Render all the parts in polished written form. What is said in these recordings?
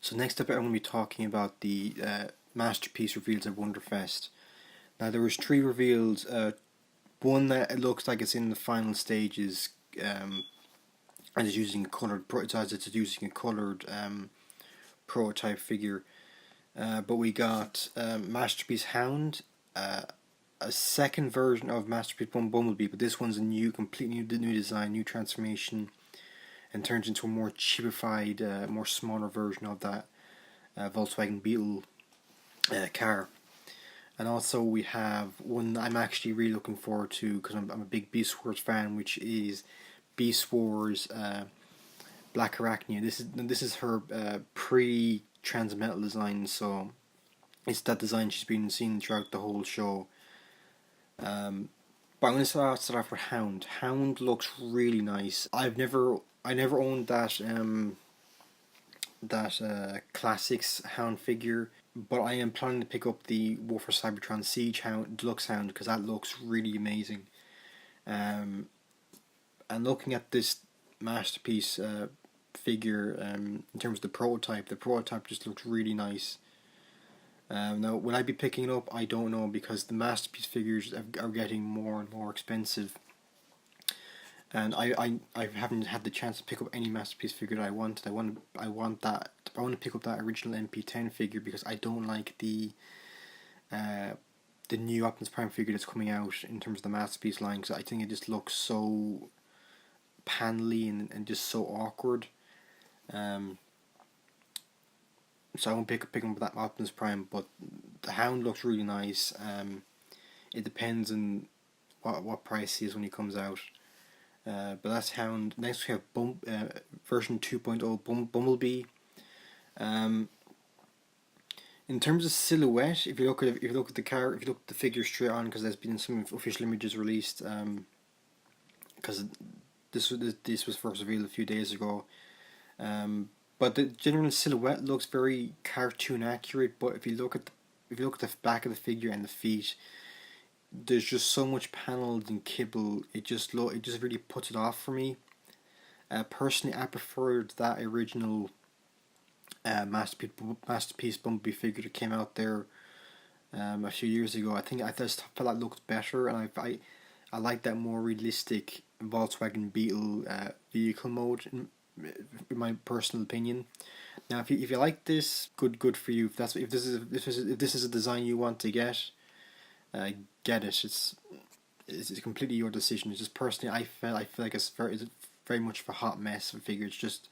So next up I'm going to be talking about the masterpiece reveals at Wonderfest. Now there was three reveals. One that it looks like it's in the final stages, and is using a colored. It's using a colored prototype figure. But we got Masterpiece Hound, a second version of Masterpiece Bumblebee, but this one's a completely new design, new transformation, and turns into a more cheapified, more smaller version of that Volkswagen Beetle car. And also we have one that I'm actually really looking forward to because I'm a big Beast Wars fan, which is Beast Wars Black Arachnia. This is her pre-Transmetal design, so it's that design she's been seeing throughout the whole show. But I'm going to start off with Hound. Hound looks really nice. I never owned that classics Hound figure, but I am planning to pick up the War for Cybertron Siege Hound Deluxe Hound because that looks really amazing. And looking at this masterpiece figure, in terms of the prototype just looks really nice. Now, will I be picking it up? I don't know, because the masterpiece figures are getting more and more expensive, and I haven't had the chance to pick up any masterpiece figure that I wanted. I want to pick up that original MP10 figure because I don't like the new Optimus Prime figure that's coming out in terms of the masterpiece line, because I think it just looks so panelly and just so awkward. So I won't pick up that Optimus Prime, but the Hound looks really nice. It depends on what price he is when he comes out. But that's Hound. Next we have version 2.0 Bumblebee. In terms of silhouette, if you look at the car, if you look at the figure straight on, because there's been some official images released, because this was first revealed a few days ago. But the general silhouette looks very cartoon accurate. But if you look at the back of the figure and the feet, there's just so much panelled and kibble. It just really puts it off for me. Personally, I preferred that original masterpiece Bumblebee figure that came out there a few years ago. I just felt that looked better, and I like that more realistic Volkswagen Beetle vehicle mode. In my personal opinion. Now, if you like this, good for you. If this is a design you want to get it. It's completely your decision. It's just personally, I feel like it's very much of a hot mess of a figure. I just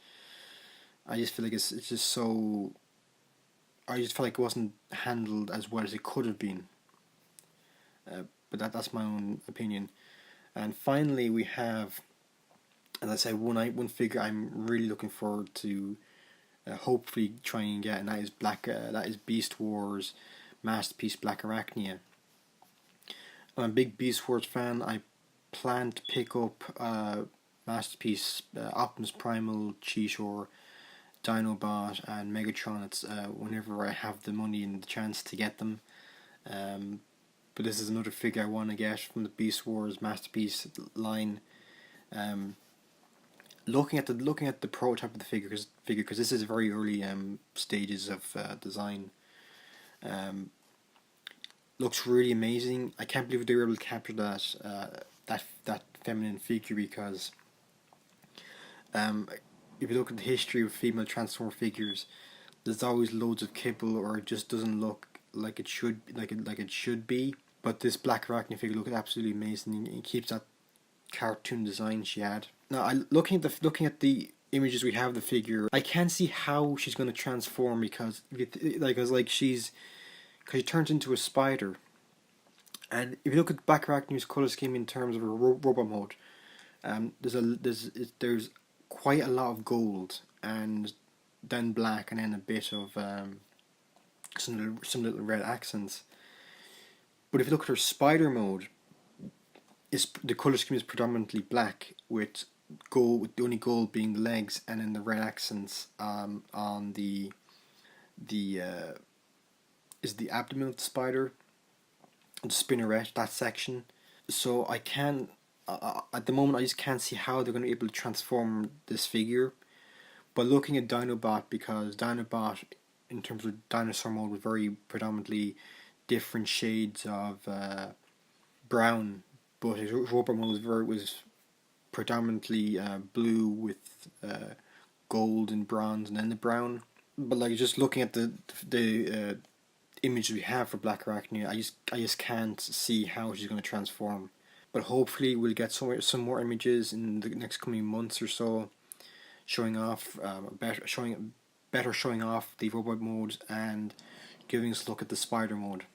feel like it's just so. I just feel like it wasn't handled as well as it could have been. But that's my own opinion. And finally, we have, as I said, one figure I'm really looking forward to hopefully trying and get, and that is Beast Wars Masterpiece Black Arachnia. I'm a big Beast Wars fan. I plan to pick up Masterpiece Optimus Primal, Cheetor, Dinobot, and Megatron whenever I have the money and the chance to get them. But this is another figure I want to get from the Beast Wars Masterpiece line. Looking at the prototype of the figure, because this is very early stages of design, looks really amazing. I can't believe they were able to capture that feminine figure, because if you look at the history of female Transformer figures, there's always loads of kibble, or it just doesn't look like it should be. But this Black Arachnia figure looks absolutely amazing. It keeps that cartoon design she had. Now, looking at the images we have of the figure, I can't see how she's going to transform, because she turns into a spider. And if you look at Black Arachnia's color scheme in terms of her robot mode, there's quite a lot of gold, and then black, and then a bit of some little red accents. But if you look at her spider mode, the color scheme is predominantly black, with the only gold being the legs, and then the red accents on the abdomen of the spider, the spinneret, that section. So I can at the moment I just can't see how they're going to be able to transform this figure. But looking at Dinobot, because Dinobot, in terms of dinosaur mode, was very predominantly different shades of brown, but his robot mode was predominantly blue with gold and bronze, and then the brown. But like just looking at the image we have for Black Arachnia, I just can't see how she's going to transform. But hopefully we'll get some more images in the next coming months or so, showing off better showing off the robot mode and giving us a look at the spider mode.